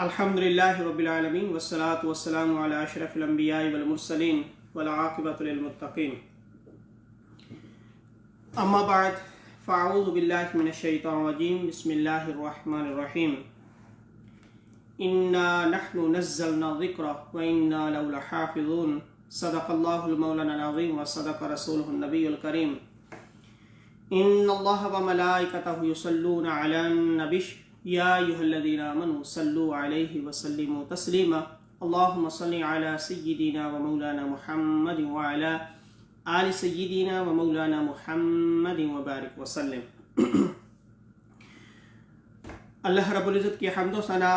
الحمدللہ رب العالمین والصلاة والسلام علی اشرف الانبیاء والمرسلین والعاقبۃ للمتقین اما بعد فاعوذ باللہ من الشیطان الرجیم بسم اللہ الرحمن الرحیم انا نحن نزلنا الذکر وانا له لحافظون صدق اللہ المولانا العظیم وصدق رسولہ النبی الکریم ان اللہ وملائکتہ یصلون علی النبی یا ایھا الذین آمنوا صلوا علیہ وسلموا تسلیما اللہم صل علی سیدنا و مولانا محمد وعلی آل سیدنا و مولانا محمد وبارک وسلم۔ اللہ رب العزت کی حمد و ثنا،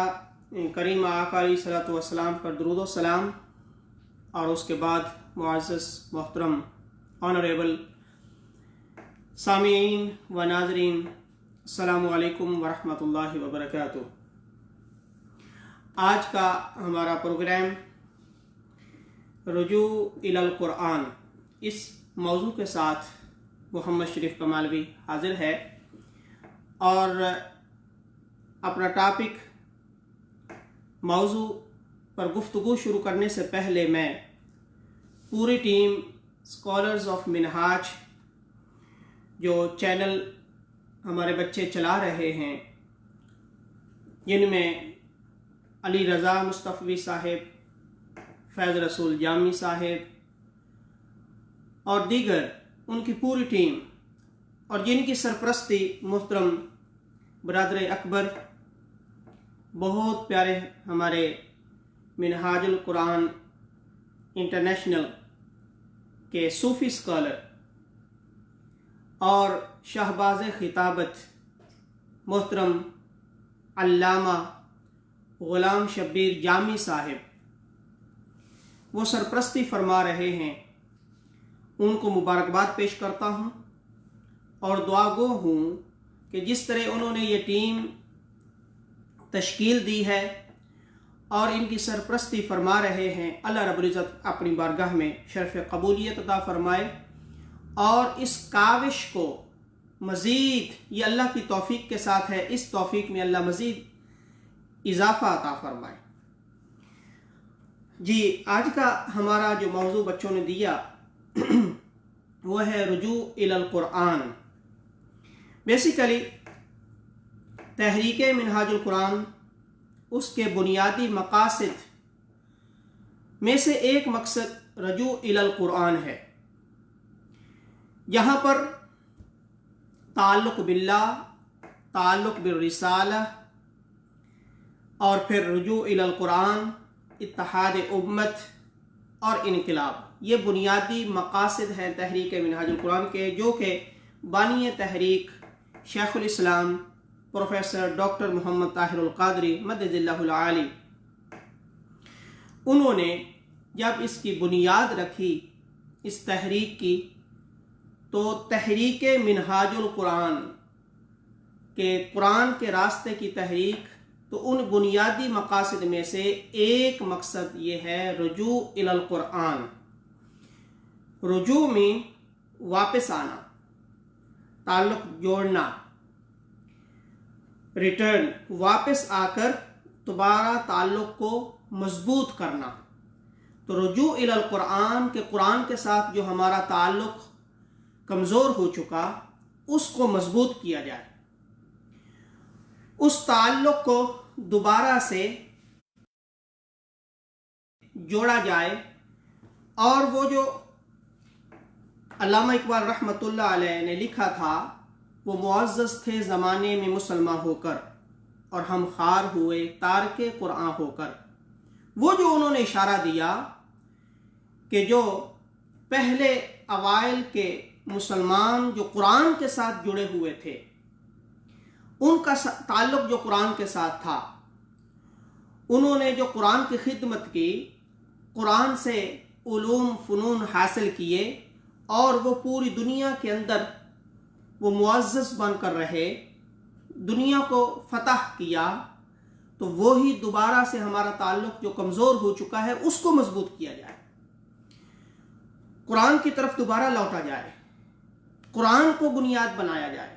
کریم آقا علیہ الصلوۃ والسلام پر درود و سلام، اور اس کے بعد معزز محترم آنریبل سامعین و ناظرین، السلام علیکم ورحمۃ اللہ وبرکاتہ۔ آج کا ہمارا پروگرام رجوع الی القرآن، اس موضوع کے ساتھ محمد شریف کمالوی حاضر ہے، اور اپنا ٹاپک موضوع پر گفتگو شروع کرنے سے پہلے میں پوری ٹیم اسکالرز آف منہاج جو چینل ہمارے بچے چلا رہے ہیں، جن میں علی رضا مصطفی صاحب، فیض رسول جامی صاحب اور دیگر ان کی پوری ٹیم، اور جن کی سرپرستی محترم برادر اکبر، بہت پیارے ہمارے منہاج القرآن انٹرنیشنل کے صوفی اسکالر اور شہباز خطابت محترم علامہ غلام شبیر جامی صاحب وہ سرپرستی فرما رہے ہیں، ان کو مبارکباد پیش کرتا ہوں، اور دعا گو ہوں کہ جس طرح انہوں نے یہ ٹیم تشکیل دی ہے اور ان کی سرپرستی فرما رہے ہیں، اللہ رب العزت اپنی بارگاہ میں شرف قبولیت عطا فرمائے، اور اس کاوش کو مزید، یہ اللہ کی توفیق کے ساتھ ہے، اس توفیق میں اللہ مزید اضافہ عطا فرمائے۔ جی، آج کا ہمارا جو موضوع بچوں نے دیا وہ ہے رجوع الی القرآن۔ بیسیکلی تحریک منہاج القرآن، اس کے بنیادی مقاصد میں سے ایک مقصد رجوع الی القرآن ہے۔ یہاں پر تعلق باللہ، تعلق بالرسالہ، اور پھر رجوع الی القرآن، اتحاد امت اور انقلاب، یہ بنیادی مقاصد ہیں تحریک منہاج القرآن کے، جو کہ بانی تحریک شیخ الاسلام پروفیسر ڈاکٹر محمد طاہر القادری مدد اللہ العالی، انہوں نے جب اس کی بنیاد رکھی اس تحریک کی، تو تحریک منہاج القرآن کے قرآن کے راستے کی تحریک، تو ان بنیادی مقاصد میں سے ایک مقصد یہ ہے رجوع الی القرآن۔ رجوع میں واپس آنا، تعلق جوڑنا، ریٹرن، واپس آ کر دوبارہ تعلق کو مضبوط کرنا۔ تو رجوع الی القرآن کے قرآن کے ساتھ جو ہمارا تعلق کمزور ہو چکا، اس کو مضبوط کیا جائے، اس تعلق کو دوبارہ سے جوڑا جائے، اور وہ جو علامہ اقبال رحمۃ اللہ علیہ نے لکھا تھا، وہ معزز تھے زمانے میں مسلمان ہو کر، اور ہم خوار ہوئے تارک قرآن ہو کر۔ وہ جو انہوں نے اشارہ دیا کہ جو پہلے اوائل کے مسلمان جو قرآن کے ساتھ جڑے ہوئے تھے، ان کا تعلق جو قرآن کے ساتھ تھا، انہوں نے جو قرآن کی خدمت کی، قرآن سے علوم فنون حاصل کیے، اور وہ پوری دنیا کے اندر وہ معزز بن کر رہے، دنیا کو فتح کیا، تو وہی دوبارہ سے ہمارا تعلق جو کمزور ہو چکا ہے، اس کو مضبوط کیا جائے، قرآن کی طرف دوبارہ لوٹا جائے، قرآن کو بنیاد بنایا جائے،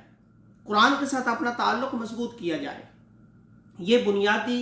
قرآن کے ساتھ اپنا تعلق مضبوط کیا جائے۔ یہ بنیادی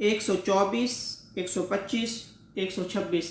124, 125, 126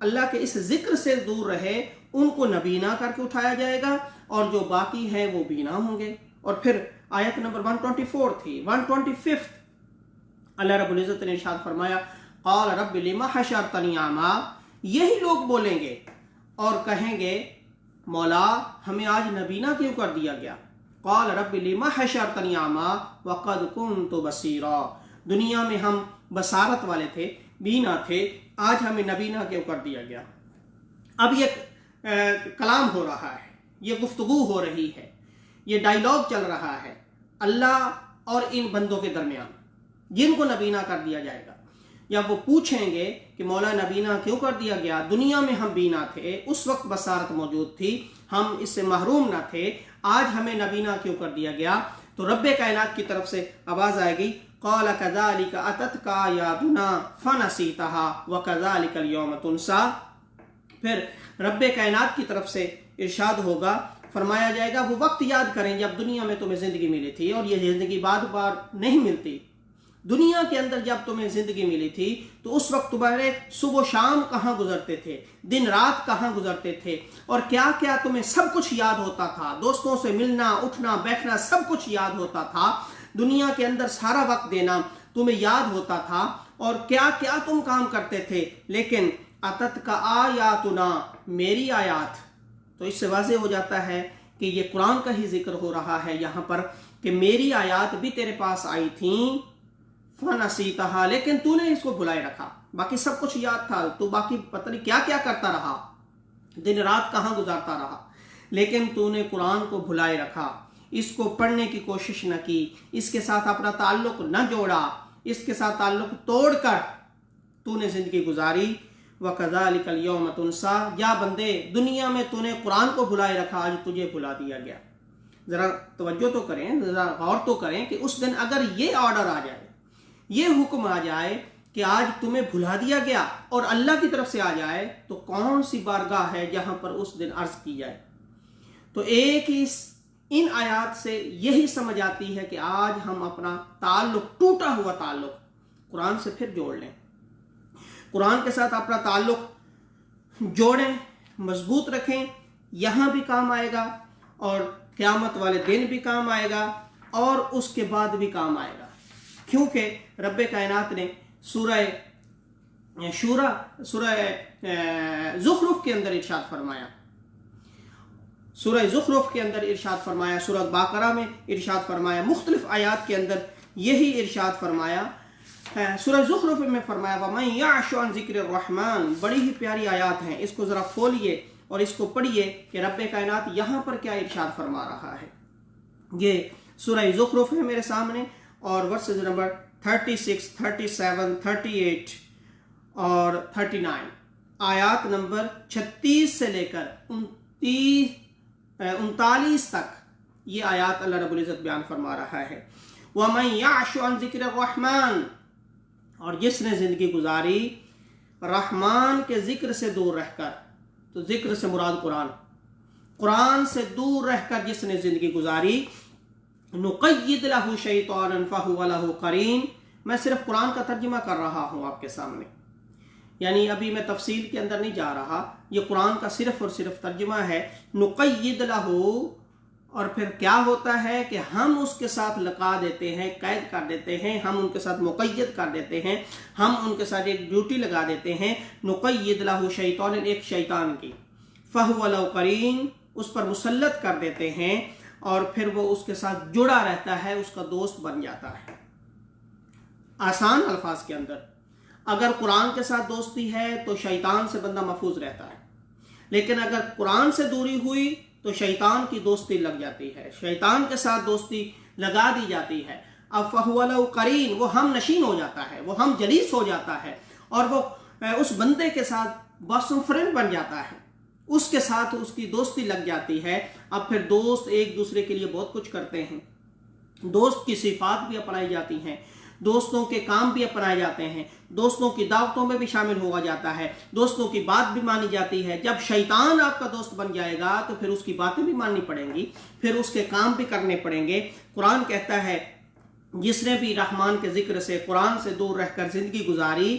اللہ کے اس ذکر سے دور رہے ان کو نبینا کر کے اٹھایا جائے گا، اور جو باقی ہیں وہ بینا ہوں گے۔ اور پھر آیت نمبر 124 تھی، 125 اللہ رب العزت نے ارشاد فرمایا قال رب لما حشرتنی اعمی، یہی لوگ بولیں گے اور کہیں گے مولا ہمیں آج نبینا کیوں کر دیا گیا؟ قال رب لما حشرتنی اعمی وقد كنت بصیرا، دنیا میں ہم بصارت والے تھے، بینا تھے، آج ہمیں نبینا کیوں کر دیا گیا؟ اب یہ کلام ہو رہا ہے، یہ گفتگو ہو رہی ہے، یہ ڈائیلاگ چل رہا ہے اللہ اور ان بندوں کے درمیان جن کو نبینا کر دیا جائے گا۔ یا وہ پوچھیں گے کہ مولا نبینا کیوں کر دیا گیا؟ دنیا میں ہم بینا تھے، اس وقت بصارت موجود تھی، ہم اس سے محروم نہ تھے، آج ہمیں نبینا کیوں کر دیا گیا؟ تو رب کائنات کی طرف سے آواز آئے گی قال كذلك اتتك آیاتنا فنسیتها وكذلك اليوم تنسى۔ پھر رب کائنات کی طرف سے ارشاد ہوگا، فرمایا جائے گا وہ وقت یاد کریں جب دنیا میں تمہیں زندگی ملی تھی، اور یہ زندگی بار بار نہیں ملتی۔ دنیا کے اندر جب تمہیں زندگی ملی تھی تو اس وقت تمہارے صبح و شام کہاں گزرتے تھے، دن رات کہاں گزرتے تھے، اور کیا کیا تمہیں سب کچھ یاد ہوتا تھا، دوستوں سے ملنا اٹھنا بیٹھنا سب کچھ یاد ہوتا تھا، دنیا کے اندر سارا وقت دینا تمہیں یاد ہوتا تھا، اور کیا کیا تم کام کرتے تھے۔ لیکن اتت کا آیاتنا، میری آیات، تو اس سے واضح ہو جاتا ہے کہ یہ قرآن کا ہی ذکر ہو رہا ہے یہاں پر کہ میری آیات بھی تیرے پاس آئی تھیں فنسیتہا، لیکن تو نے اس کو بھلائے رکھا۔ باقی سب کچھ یاد تھا، تو باقی پتہ نہیں کیا کیا کرتا رہا، دن رات کہاں گزارتا رہا، لیکن تو نے قرآن کو بھلائے رکھا، اس کو پڑھنے کی کوشش نہ کی، اس کے ساتھ اپنا تعلق نہ جوڑا، اس کے ساتھ تعلق توڑ کر تو نے زندگی گزاری۔ وَكَذَلِكَ الْيَوْمَ تُنْسَى، یا بندے دنیا میں تو نے قرآن کو بھلائے رکھا، آج تجھے بھلا دیا گیا۔ ذرا توجہ تو کریں، ذرا غور تو کریں کہ اس دن اگر یہ آرڈر آ جائے، یہ حکم آ جائے کہ آج تمہیں بھلا دیا گیا اور اللہ کی طرف سے آ جائے، تو کون سی بارگاہ ہے جہاں پر اس دن عرض کی جائے؟ تو ایک ہی ان آیات سے یہی سمجھ آتی ہے کہ آج ہم اپنا تعلق، ٹوٹا ہوا تعلق قرآن سے پھر جوڑ لیں، قرآن کے ساتھ اپنا تعلق جوڑیں، مضبوط رکھیں، یہاں بھی کام آئے گا اور قیامت والے دن بھی کام آئے گا اور اس کے بعد بھی کام آئے گا، کیونکہ رب کائنات نے سورہ زخرف کے اندر ارشاد فرمایا، سورہ زخرف کے اندر ارشاد فرمایا، سورہ باقرہ میں ارشاد فرمایا، مختلف آیات کے اندر یہی ارشاد فرمایا۔ سورہ زخرف میں فرمایا وَمَن يَعْشُ عَن ذِكْرِ الرَّحْمَنِ، بڑی ہی پیاری آیات ہیں، اس کو ذرا کھولیے اور اس کو پڑھیے کہ رب کائنات یہاں پر کیا ارشاد فرما رہا ہے۔ یہ سورہ زخرف ہے میرے سامنے، اور ورسز نمبر 36، 37، 38 اور 39، آیات نمبر 36 سے لے کر 39 تک یہ آیات اللہ رب العزت بیان فرما رہا ہے۔ وَمَن يَعْشُ عَن ذِكْرِ الرَّحْمَنِ، اور جس نے زندگی گزاری رحمان کے ذکر سے دور رہ کر، تو ذکر سے مراد قرآن سے دور رہ کر جس نے زندگی گزاری، نقید لہ شیطانا فہو لہ قرین، میں صرف قرآن کا ترجمہ کر رہا ہوں آپ کے سامنے، یعنی ابھی میں تفصیل کے اندر نہیں جا رہا، یہ قرآن کا صرف اور صرف ترجمہ ہے۔ نقید لہ، اور پھر کیا ہوتا ہے کہ ہم اس کے ساتھ لگا دیتے ہیں، قید کر دیتے ہیں، ہم ان کے ساتھ مقید کر دیتے ہیں، ہم ان کے ساتھ ایک ڈیوٹی لگا دیتے ہیں، نقید لہ شیطان، ایک شیطان کی، فہو لہ قرین، اس پر مسلط کر دیتے ہیں، اور پھر وہ اس کے ساتھ جڑا رہتا ہے، اس کا دوست بن جاتا ہے۔ آسان الفاظ کے اندر اگر قرآن کے ساتھ دوستی ہے تو شیطان سے بندہ محفوظ رہتا ہے، لیکن اگر قرآن سے دوری ہوئی تو شیطان کی دوستی لگ جاتی ہے، شیطان کے ساتھ دوستی لگا دی جاتی ہے۔ اب فہو لہ قرین، وہ ہم نشین ہو جاتا ہے، وہ ہم جلیس ہو جاتا ہے، اور وہ اس بندے کے ساتھ بس فرینڈ بن جاتا ہے، اس کے ساتھ اس کی دوستی لگ جاتی ہے۔ اب پھر دوست ایک دوسرے کے لیے بہت کچھ کرتے ہیں، دوست کی صفات بھی اپنائی جاتی ہیں، دوستوں کے کام بھی اپنائے جاتے ہیں، دوستوں کی دعوتوں میں بھی شامل ہوا جاتا ہے، دوستوں کی بات بھی مانی جاتی ہے۔ جب شیطان آپ کا دوست بن جائے گا تو پھر اس کی باتیں بھی ماننی پڑیں گی، پھر اس کے کام بھی کرنے پڑیں گے۔ قرآن کہتا ہے جس نے بھی رحمان کے ذکر سے، قرآن سے دور رہ کر زندگی گزاری،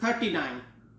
39,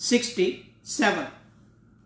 67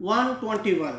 121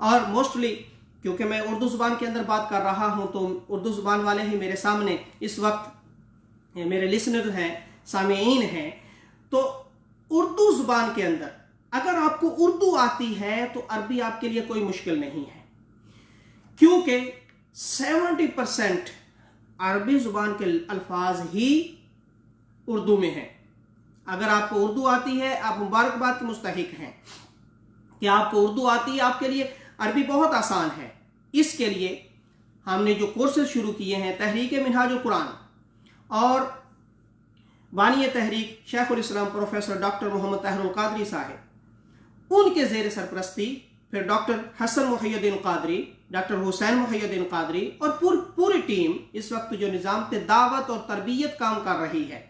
اور موسٹلی کیونکہ میں اردو زبان کے اندر بات کر رہا ہوں تو اردو زبان والے ہی میرے سامنے اس وقت میرے لسنر ہیں، سامعین ہیں، تو اردو زبان کے اندر اگر آپ کو اردو آتی ہے تو عربی آپ کے لیے کوئی مشکل نہیں ہے، کیونکہ 70% عربی زبان کے الفاظ ہی اردو میں ہیں۔ اگر آپ کو اردو آتی ہے آپ مبارکباد کے مستحق ہیں کہ آپ کو اردو آتی ہے، آپ کے لیے عربی بہت آسان ہے۔ اس کے لیے ہم نے جو کورسز شروع کیے ہیں، تحریک منہاج القرآن اور بانی تحریک شیخ الاسلام پروفیسر ڈاکٹر محمد طاہر القادری صاحب، ان کے زیر سرپرستی پھر ڈاکٹر حسن محی الدین قادری، ڈاکٹر حسین محی الدین قادری اور پوری ٹیم اس وقت جو نظام دعوت اور تربیت کام کر رہی ہے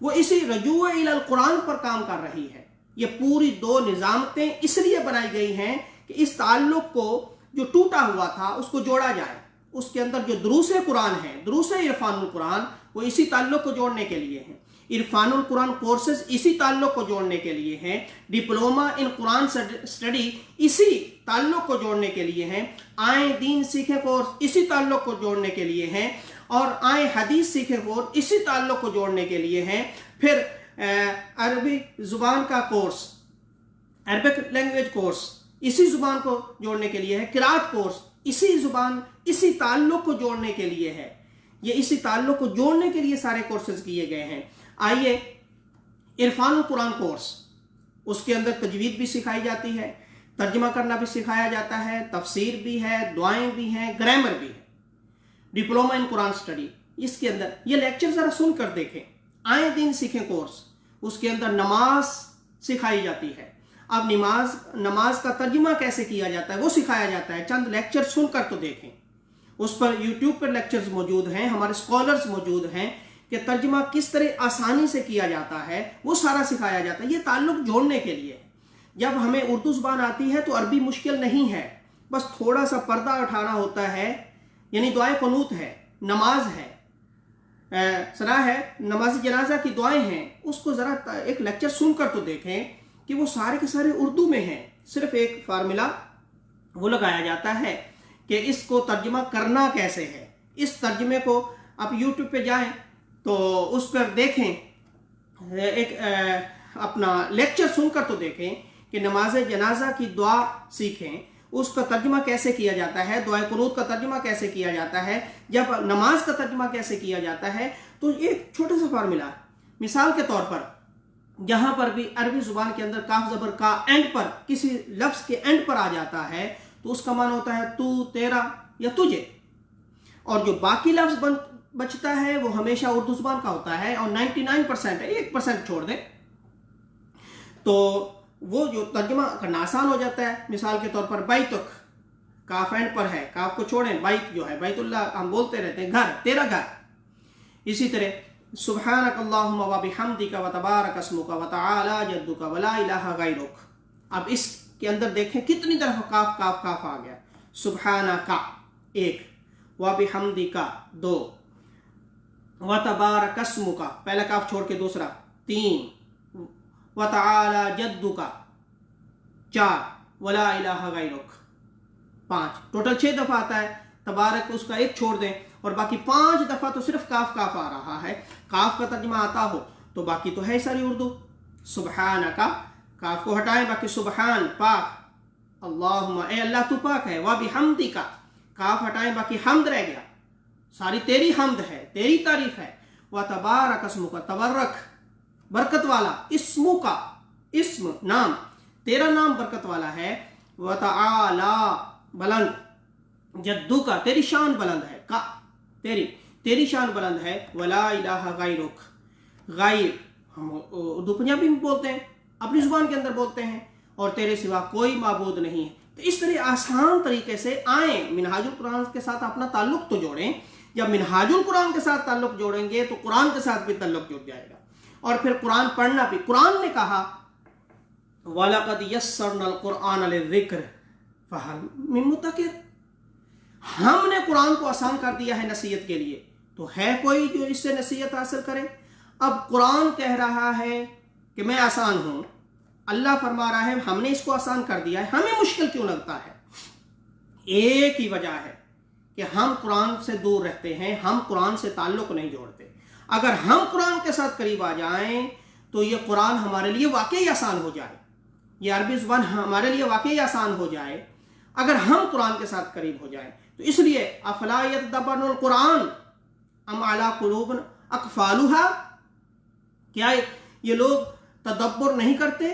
وہ اسی رجوع الی القرآن پر کام کر رہی ہے۔ یہ پوری 2 نظامتیں اس لیے بنائی گئی ہیں کہ اس تعلق کو جو ٹوٹا ہوا تھا اس کو جوڑا جائے۔ اس کے اندر جو دروس قرآن ہیں، دروس عرفان القرآن، وہ اسی تعلق کو جوڑنے کے لیے ہیں۔ عرفان القرآن کورسز اسی تعلق کو جوڑنے کے لیے ہیں۔ ڈپلوما ان قرآن اسٹڈی اسی تعلق کو جوڑنے کے لیے ہیں۔ آئیں دین سیکھیں کورس اسی تعلق کو جوڑنے کے لیے ہیں، اور آئیں حدیث سیکھیں کورس اسی تعلق کو جوڑنے کے لیے ہیں۔ پھر عربی زبان کا کورس، عربک لینگویج کورس اسی زبان کو جوڑنے کے لیے ہے۔ قرات کورس اسی زبان اسی تعلق کو جوڑنے کے لیے ہے۔ یہ اسی تعلق کو جوڑنے کے لیے سارے کورسز کیے گئے ہیں۔ آئیے عرفان القرآن کورس، اس کے اندر تجوید بھی سکھائی جاتی ہے، ترجمہ کرنا بھی سکھایا جاتا ہے، تفسیر بھی ہے، دعائیں بھی ہیں، گرامر بھی ہے۔ ڈپلوما ان قرآن اسٹڈی، اس کے اندر یہ لیکچر ذرا سن کر دیکھیں۔ آئیں دین سیکھیں کورس، اس کے اندر نماز سکھائی جاتی ہے۔ اب نماز کا ترجمہ کیسے کیا جاتا ہے وہ سکھایا جاتا ہے۔ چند لیکچر سن کر تو دیکھیں، اس پر یوٹیوب پر لیکچرز موجود ہیں، ہمارے اسکالرز موجود ہیں کہ ترجمہ کس طرح آسانی سے کیا جاتا ہے، وہ سارا سکھایا جاتا ہے۔ یہ تعلق جوڑنے کے لیے۔ جب ہمیں اردو زبان آتی ہے تو عربی مشکل نہیں ہے، بس تھوڑا سا پردہ اٹھانا ہوتا ہے، یعنی دعائے قنوت ہے، نماز ہے، سنا ہے، نماز جنازہ کی دعائیں ہیں، اس کو ذرا ایک لیکچر سن کر تو دیکھیں کہ وہ سارے کے سارے اردو میں ہیں۔ صرف ایک فارمولا وہ لگایا جاتا ہے کہ اس کو ترجمہ کرنا کیسے ہے۔ اس ترجمے کو آپ یوٹیوب پہ جائیں تو اس پر دیکھیں، ایک اپنا لیکچر سن کر تو دیکھیں کہ نماز جنازہ کی دعا سیکھیں، اس کا ترجمہ کیسے کیا جاتا ہے، دعائے قنوت کا ترجمہ کیسے کیا جاتا ہے، جب نماز کا ترجمہ کیسے کیا جاتا ہے۔ تو ایک چھوٹا سا فارمولا، مثال کے طور پر جہاں پر بھی عربی زبان کے اندر کاف زبر کا اینڈ پر، کسی لفظ کے اینڈ پر آ جاتا ہے تو اس کا معنی ہوتا ہے تو، تیرا یا تجھے، اور جو باقی لفظ بچتا ہے وہ ہمیشہ اردو زبان کا ہوتا ہے، اور 99% ہے، 1% چھوڑ دیں تو وہ جو ترجمہ کرنا آسان ہو جاتا ہے۔ مثال کے طور پر بیتک، کاف اینڈ پر ہے، کاف کو چھوڑیں، بیت جو ہے بیت اللہ ہم بولتے رہتے ہیں، گھر، تیرا گھر۔ اسی طرح سبحانک اللہم و بحمدک و تبارک اسمک و تعالی جدک و لا الہ غیرک۔ اب اس کے اندر دیکھیں کتنی طرف کاف کاف کاف آ گیا۔ سبحانک 1، و بحمدک 2، و تبارک اسمک پہلا کاف چھوڑ کے دوسرا 3، و تعالی جدک 4، و لا الہ غیرک 5۔ ٹوٹل 6 دفعہ آتا ہے۔ تبارک اس کا 1 چھوڑ دیں اور باقی 5 دفعہ تو صرف کاف کاف آ رہا ہے۔ کاف کا ترجمہ آتا ہو تو باقی تو ہے ساری اردو۔ سبحانک، کاف کو ہٹائیں، باقی سبحان پاک، اللہم اے اللہ تو پاک ہے، وبحمدک کاف ہٹائیں، باقی حمد رہ گیا، ساری تیری حمد ہے، تیری تعریف ہے۔ وتبارک اسمک، تبرک برکت والا، اسمک اسم نام، تیرا نام برکت والا ہے۔ وتعالی بلند، جدو کا تیری شان بلند ہے، کا تیری شان بلند ہے۔ ولا الہ غیرک، غیر ہم اردو پنجابی میں بولتے ہیں، اپنی زبان کے اندر بولتے ہیں، اور تیرے سوا کوئی معبود نہیں ہے۔ تو اس طرح آسان طریقے سے آئیں منہاج القرآن کے ساتھ اپنا تعلق تو جوڑیں۔ جب منہاج القرآن کے ساتھ تعلق جوڑیں گے تو قرآن کے ساتھ بھی تعلق جڑ جائے گا، اور پھر قرآن پڑھنا بھی۔ قرآن نے کہا وَلَقَدْ يَسَّرْنَا الْقُرْآنَ لِلذِّكْرِ فَهَلْ مِن مُّدَّكِرٍ، ہم نے قرآن کو آسان کر دیا ہے نصیحت کے لیے، تو ہے کوئی جو اس سے نصیحت حاصل کرے؟ اب قرآن کہہ رہا ہے کہ میں آسان ہوں، اللہ فرما رہا ہے ہم نے اس کو آسان کر دیا ہے، ہمیں مشکل کیوں لگتا ہے؟ ایک ہی وجہ ہے کہ ہم قرآن سے دور رہتے ہیں، ہم قرآن سے تعلق نہیں جوڑتے۔ اگر ہم قرآن کے ساتھ قریب آ جائیں تو یہ قرآن ہمارے لیے واقعی آسان ہو جائے، یہ عربی زبان ہمارے لیے واقعی آسان ہو جائے اگر ہم قرآن کے ساتھ قریب ہو جائیں۔ تو اس لیے افلا یتدبرون القرآن ام علی قلوب اقفالھا، کیا یہ لوگ تدبر نہیں کرتے،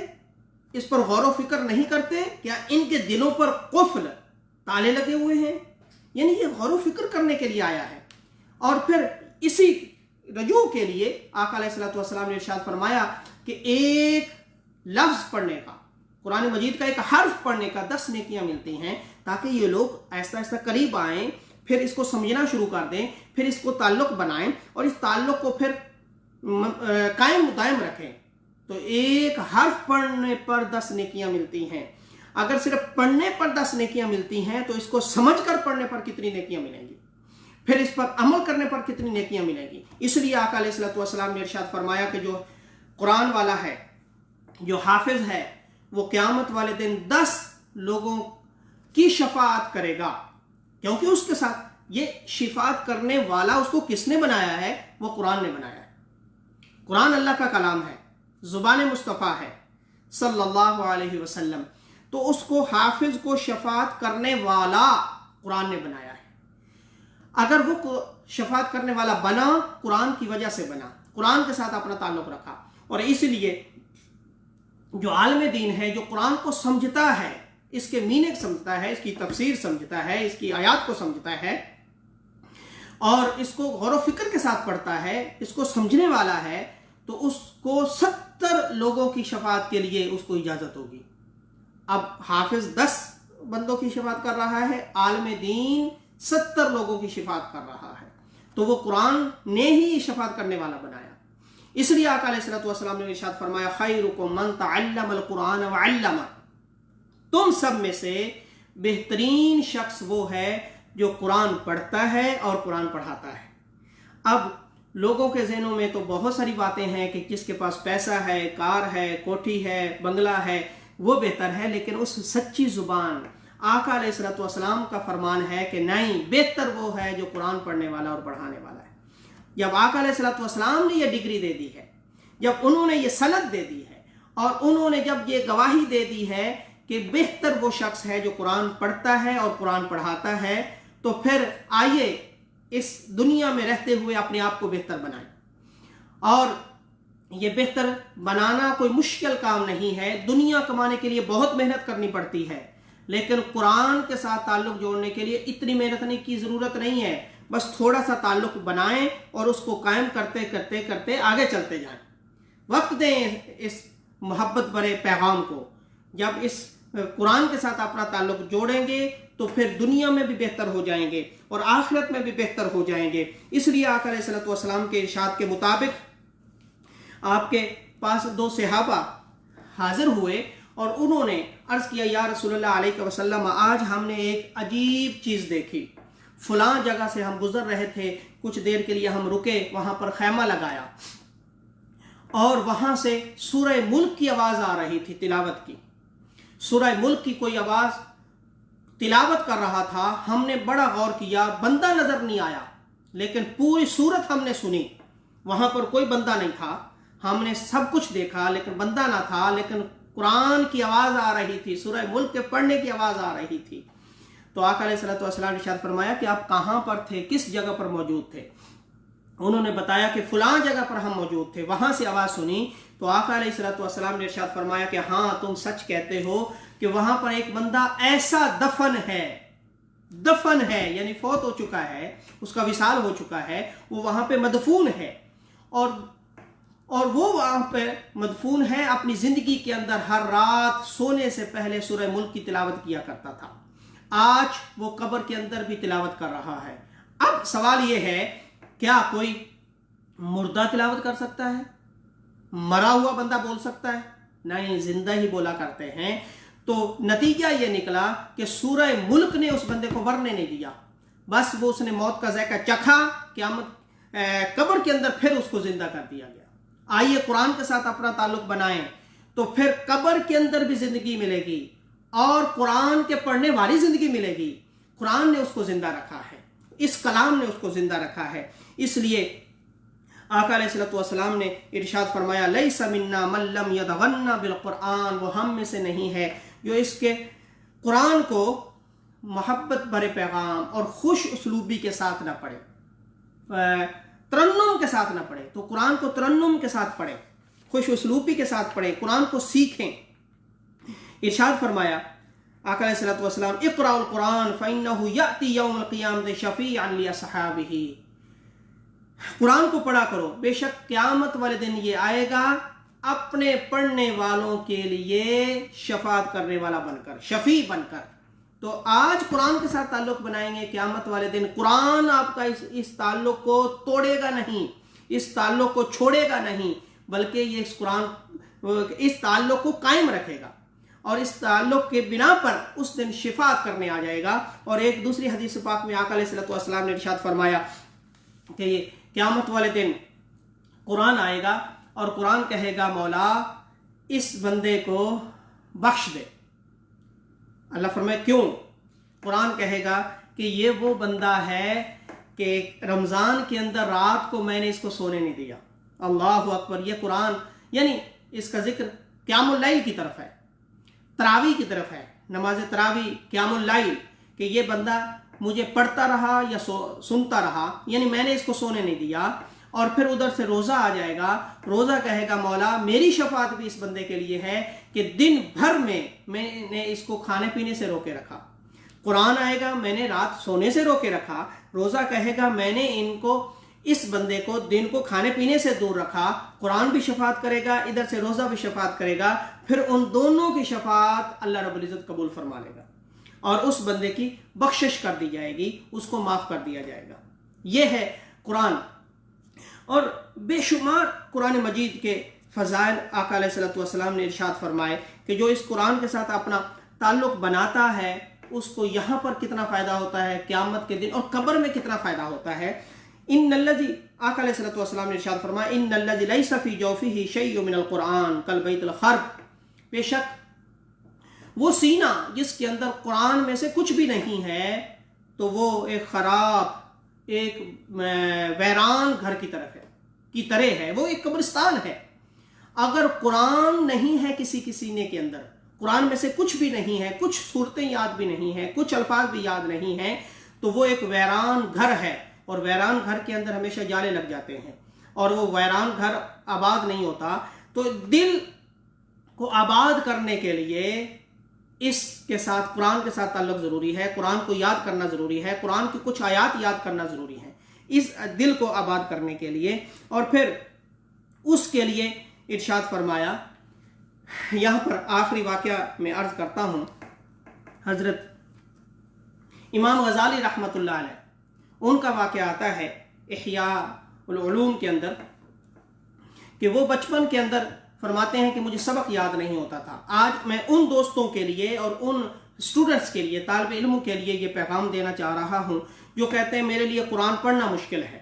اس پر غور و فکر نہیں کرتے؟ کیا ان کے دلوں پر قفل تالے لگے ہوئے ہیں؟ یعنی یہ غور و فکر کرنے کے لیے آیا ہے۔ اور پھر اسی رجوع کے لیے آقا علیہ الصلوۃ والسلام نے ارشاد فرمایا کہ ایک لفظ پڑھنے کا، قرآن مجید کا ایک حرف پڑھنے کا 10 نیکیاں ملتی ہیں، تاکہ یہ لوگ آہستہ آہستہ قریب آئیں، پھر اس کو سمجھنا شروع کر دیں، پھر اس کو تعلق بنائیں اور اس تعلق کو پھر قائم دائم رکھیں۔ تو ایک حرف پڑھنے پر 10 نیکیاں ملتی ہیں۔ اگر صرف پڑھنے پر 10 نیکیاں ملتی ہیں تو اس کو سمجھ کر پڑھنے پر کتنی نیکیاں ملیں گی، پھر اس پر عمل کرنے پر کتنی نیکیاں ملیں گی۔ اس لیے آقا علیہ الصلوۃ والسلام نے ارشاد فرمایا کہ جو قرآن والا ہے، جو حافظ ہے، وہ قیامت والے دن 10 لوگوں کی شفاعت کرے گا، کیونکہ اس کے ساتھ یہ شفاعت کرنے والا اس کو کس نے بنایا ہے؟ وہ قرآن نے بنایا ہے۔ قرآن اللہ کا کلام ہے، زبان مصطفیٰ ہے صلی اللہ علیہ وسلم، تو اس کو حافظ کو شفاعت کرنے والا قرآن نے بنایا ہے۔ اگر وہ شفاعت کرنے والا بنا، قرآن کی وجہ سے بنا، قرآن کے ساتھ اپنا تعلق رکھا۔ اور اس لیے جو عالم دین ہے، جو قرآن کو سمجھتا ہے، اس کے میننگ سمجھتا ہے، اس کی تفسیر سمجھتا ہے، اس کی آیات کو سمجھتا ہے اور اس کو غور و فکر کے ساتھ پڑھتا ہے، اس کو سمجھنے والا ہے، تو اس کو 70 لوگوں کی شفاعت کے لیے اس کو اجازت ہوگی۔ اب حافظ 10 بندوں کی شفاعت کر رہا ہے، عالم دین 70 لوگوں کی شفاعت کر رہا ہے، تو وہ قرآن نے ہی شفاعت کرنے والا بنایا۔ اس لیے آقا علیہ الصلوۃ والسلام نے ارشاد فرمایا خیرکم من تعلم القرآن وعلمہ، تم سب میں سے بہترین شخص وہ ہے جو قرآن پڑھتا ہے اور قرآن پڑھاتا ہے۔ اب لوگوں کے ذہنوں میں تو بہت ساری باتیں ہیں کہ جس کے پاس پیسہ ہے، کار ہے، کوٹھی ہے، بنگلہ ہے، وہ بہتر ہے، لیکن اس سچی زبان آقا علیہ الصلوۃ والسلام کا فرمان ہے کہ نہیں، بہتر وہ ہے جو قرآن پڑھنے والا اور پڑھانے والا ہے۔ جب آقا علیہ الصلوۃ والسلام نے یہ ڈگری دے دی ہے، جب انہوں نے یہ سند دے دی ہے اور انہوں نے جب یہ گواہی دے دی ہے کہ بہتر وہ شخص ہے جو قرآن پڑھتا ہے اور قرآن پڑھاتا ہے، تو پھر آئیے اس دنیا میں رہتے ہوئے اپنے آپ کو بہتر بنائیں۔ اور یہ بہتر بنانا کوئی مشکل کام نہیں ہے، دنیا کمانے کے لیے بہت محنت کرنی پڑتی ہے، لیکن قرآن کے ساتھ تعلق جوڑنے کے لیے اتنی محنت کی ضرورت نہیں ہے، بس تھوڑا سا تعلق بنائیں اور اس کو قائم کرتے کرتے کرتے آگے چلتے جائیں۔ وقت دیں اس محبت بھرے پیغام کو۔ جب اس قرآن کے ساتھ اپنا تعلق جوڑیں گے تو پھر دنیا میں بھی بہتر ہو جائیں گے اور آخرت میں بھی بہتر ہو جائیں گے۔ اس لیے آقا علیہ الصلوۃ والسلام کے ارشاد کے مطابق آپ کے پاس 2 صحابہ حاضر ہوئے اور انہوں نے عرض کیا، یا رسول اللہ علیہ وسلم، آج ہم نے ایک عجیب چیز دیکھی، فلاں جگہ سے ہم گزر رہے تھے، کچھ دیر کے لیے ہم رکے، وہاں پر خیمہ لگایا اور وہاں سے سورہ ملک کی آواز آ رہی تھی، تلاوت کی، سورہ ملک کی کوئی آواز تلاوت کر رہا تھا۔ ہم نے بڑا غور کیا، بندہ نظر نہیں آیا، لیکن پوری سورت ہم نے سنی، وہاں پر کوئی بندہ نہیں تھا، ہم نے سب کچھ دیکھا لیکن بندہ نہ تھا، لیکن قرآن کی آواز آ رہی تھی، سورہ ملک کے پڑھنے کی آواز آ رہی تھی۔ تو آقا علیہ الصلوۃ والسلام نے ارشاد فرمایا کہ آپ کہاں پر تھے، کس جگہ پر موجود تھے؟ انہوں نے بتایا کہ فلاں جگہ پر ہم موجود تھے، وہاں سے آواز سنی۔ تو آقا علیہ الصلوۃ والسلام نے ارشاد فرمایا کہ ہاں، تم سچ کہتے ہو کہ وہاں پر ایک بندہ ایسا دفن ہے یعنی فوت ہو چکا ہے، اس کا وصال ہو چکا ہے، وہ وہاں پہ مدفون ہے، اور وہ وہاں پہ مدفون ہے، اپنی زندگی کے اندر ہر رات سونے سے پہلے سورہ ملک کی تلاوت کیا کرتا تھا، آج وہ قبر کے اندر بھی تلاوت کر رہا ہے۔ اب سوال یہ ہے، کیا کوئی مردہ تلاوت کر سکتا ہے؟ مرا ہوا بندہ بول سکتا ہے؟ نہیں، زندہ ہی بولا کرتے ہیں۔ تو نتیجہ یہ نکلا کہ سورہ ملک نے اس بندے کو مرنے نہیں دیا، بس وہ اس نے موت کا ذائقہ چکھا، قیامت قبر کے اندر پھر اس کو زندہ کر دیا گیا۔ آئیے قرآن کے ساتھ اپنا تعلق بنائیں تو پھر قبر کے اندر بھی زندگی ملے گی اور قرآن کے پڑھنے والی زندگی ملے گی۔ قرآن نے اس کو زندہ رکھا ہے، اس کلام نے اس کو زندہ رکھا ہے۔ اس لیے آقا علیہ الصلوۃ والسلام نے ارشاد فرمایا لیس منا من لم یتغنى بالقرآن، وہ ہم میں سے نہیں ہے جو اس کے قرآن کو محبت بھرے پیغام اور خوش اسلوبی کے ساتھ نہ پڑھے، ترنم کے ساتھ نہ پڑھے۔ تو قرآن کو ترنم کے ساتھ پڑھے، خوش اسلوبی کے ساتھ پڑھے، قرآن کو سیکھیں۔ ارشاد فرمایا آقا علیہ الصلوۃ والسلام اقرأوا القرآن فإنه يأتي يوم القیامة شفیعا لأصحابہ، قرآن کو پڑھا کرو، بے شک قیامت والے دن یہ آئے گا اپنے پڑھنے والوں کے لیے شفاعت کرنے والا بن کر، شفیع بن کر۔ تو آج قرآن کے ساتھ تعلق بنائیں گے، قیامت والے دن قرآن آپ کا اس تعلق کو توڑے گا نہیں، اس تعلق کو چھوڑے گا نہیں، بلکہ یہ اس تعلق کو قائم رکھے گا، اور اس تعلق کے بنا پر اس دن شفاعت کرنے آ جائے گا۔ اور ایک دوسری حدیث پاک میں آقا علیہ الصلوۃ والسلام نے ارشاد فرمایا کہ یہ قیامت والے دن قرآن آئے گا اور قرآن کہے گا مولا اس بندے کو بخش دے۔ اللہ فرمائے کیوں؟ قرآن کہے گا کہ یہ وہ بندہ ہے کہ رمضان کے اندر رات کو میں نے اس کو سونے نہیں دیا۔ اللہ اکبر! یہ قرآن یعنی اس کا ذکر قیام اللیل کی طرف ہے، تراویح کی طرف ہے، نماز تراویح قیام اللیل، کہ یہ بندہ مجھے پڑھتا رہا یا سنتا رہا، یعنی میں نے اس کو سونے نہیں دیا۔ اور پھر ادھر سے روزہ آ جائے گا، روزہ کہے گا مولا میری شفاعت بھی اس بندے کے لیے ہے کہ دن بھر میں نے اس کو کھانے پینے سے روکے رکھا۔ قرآن آئے گا میں نے رات سونے سے روکے رکھا، روزہ کہے گا میں نے اس بندے کو دن کو کھانے پینے سے دور رکھا۔ قرآن بھی شفاعت کرے گا، ادھر سے روزہ بھی شفاعت کرے گا، پھر ان دونوں کی شفاعت اللہ رب العزت قبول فرما لے گا اور اس بندے کی بخشش کر دی جائے گی، اس کو معاف کر دیا جائے گا۔ یہ ہے قرآن، اور بے شمار قرآن مجید کے فضائل آقا علیہ الصلوۃ والسلام نے ارشاد فرمائے کہ جو اس قرآن کے ساتھ اپنا تعلق بناتا ہے اس کو یہاں پر کتنا فائدہ ہوتا ہے، قیامت کے دن اور قبر میں کتنا فائدہ ہوتا ہے۔ ان الذی، آقا علیہ الصلوۃ والسلام نے ارشاد فرمایا ان الذی لیس فی جوفہ شیء من القرآن کالبیت الخرب، بے شک وہ سینہ جس کے اندر قرآن میں سے کچھ بھی نہیں ہے تو وہ ایک خراب، ایک ویران گھر کی طرح ہے، وہ ایک قبرستان ہے۔ اگر قرآن نہیں ہے کسی کے سینے کے اندر، قرآن میں سے کچھ بھی نہیں ہے، کچھ صورتیں یاد بھی نہیں ہیں، کچھ الفاظ بھی یاد نہیں ہیں، تو وہ ایک ویران گھر ہے، اور ویران گھر کے اندر ہمیشہ جالے لگ جاتے ہیں اور وہ ویران گھر آباد نہیں ہوتا۔ تو دل کو آباد کرنے کے لیے اس کے ساتھ قرآن کے ساتھ تعلق ضروری ہے، قرآن کو یاد کرنا ضروری ہے، قرآن کی کچھ آیات یاد کرنا ضروری ہے اس دل کو آباد کرنے کے لیے۔ اور پھر اس کے لیے ارشاد فرمایا، یہاں پر آخری واقعہ میں عرض کرتا ہوں، حضرت امام غزالی رحمۃ اللہ علیہ ان کا واقعہ آتا ہے احیاء العلوم کے اندر کہ وہ بچپن کے اندر فرماتے ہیں کہ مجھے سبق یاد نہیں ہوتا تھا۔ آج میں ان دوستوں کے لیے اور ان اسٹوڈنٹس کے لیے، طالب علموں کے لیے یہ پیغام دینا چاہ رہا ہوں جو کہتے ہیں میرے لیے قرآن پڑھنا مشکل ہے،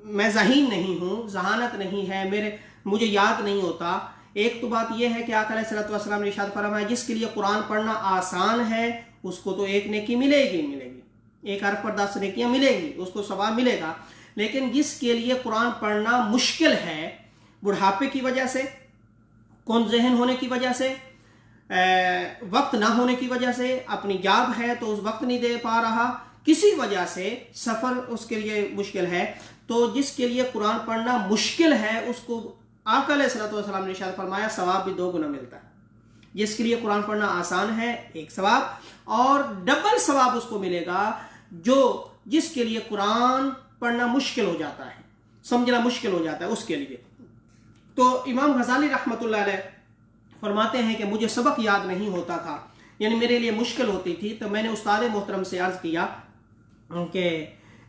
میں ذہین نہیں ہوں، ذہانت نہیں ہے، مجھے یاد نہیں ہوتا۔ ایک تو بات یہ ہے کہ آقا علیہ الصلوۃ والسلام نے ارشاد فرمایا جس کے لیے قرآن پڑھنا آسان ہے اس کو تو ایک نیکی ملے گی، ایک حرف پر 10 نیکیاں ملیں گی، اس کو ثواب ملے گا۔ لیکن جس کے لیے قرآن پڑھنا مشکل ہے، بڑھاپے کی وجہ سے، کون ذہن ہونے کی وجہ سے، وقت نہ ہونے کی وجہ سے، اپنی جاب ہے تو اس وقت نہیں دے پا رہا، کسی وجہ سے سفر اس کے لیے مشکل ہے، تو جس کے لیے قرآن پڑھنا مشکل ہے اس کو آقا علیہ الصلوۃ والسلام نے ارشاد فرمایا ثواب بھی 2 گنا ملتا ہے۔ جس کے لیے قرآن پڑھنا آسان ہے ایک ثواب، اور ڈبل ثواب اس کو ملے گا جس کے لیے قرآن پڑھنا مشکل ہو جاتا ہے، سمجھنا مشکل ہو جاتا ہے اس کے لیے۔ تو امام غزالی رحمۃ اللہ علیہ فرماتے ہیں کہ مجھے سبق یاد نہیں ہوتا تھا، یعنی میرے لیے مشکل ہوتی تھی، تو میں نے استاد محترم سے عرض کیا کہ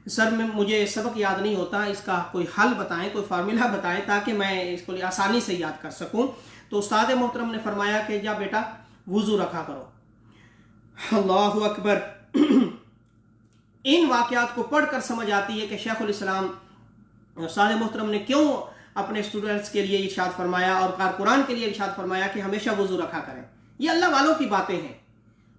سر مجھے سبق یاد نہیں ہوتا، اس کا کوئی حل بتائیں، کوئی فارمولہ بتائیں تاکہ میں اس کو آسانی سے یاد کر سکوں۔ تو استاد محترم نے فرمایا کہ جا بیٹا وضو رکھا کرو۔ اللہ اکبر! ان واقعات کو پڑھ کر سمجھ آتی ہے کہ شیخ الاسلام استاد محترم نے کیوں اپنے اسٹوڈنٹس کے لیے ارشاد فرمایا اور قرآن کے لیے ارشاد فرمایا کہ ہمیشہ وضو رکھا کریں۔ یہ اللہ والوں کی باتیں ہیں،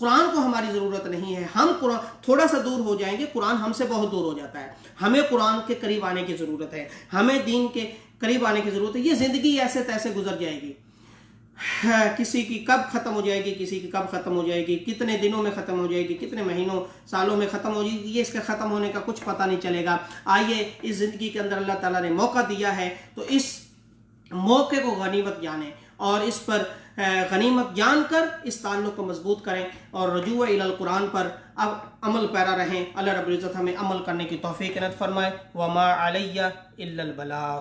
قرآن کو ہماری ضرورت نہیں ہے. ہم قرآن تھوڑا سا دور ہو جائیں گے، قرآن ہم سے بہت دور ہو جاتا ہے. ہمیں قرآن کے قریب آنے کی ضرورت ہے، ہمیں دین کے قریب آنے کی ضرورت ہے. یہ زندگی ایسے تیسے گزر جائے گی، کسی کی کب ختم ہو جائے گی، کسی کی کب ختم ہو جائے گی، کتنے دنوں میں ختم ہو جائے گی، کتنے مہینوں سالوں میں ختم ہو جائے گی، یہ اس کے ختم ہونے کا کچھ پتہ نہیں چلے گا. آئیے اس زندگی کے اندر اللہ تعالیٰ نے موقع دیا ہے تو اس موقع کو غنیمت جانیں اور اس پر غنیمت جان کر اس تعلق کو مضبوط کریں اور رجوع الی القرآن پر اب عمل پیرا رہیں. اللہ رب العزت ہمیں عمل کرنے کی توفیق عنایت فرمائے. وما علی الا البلاغ.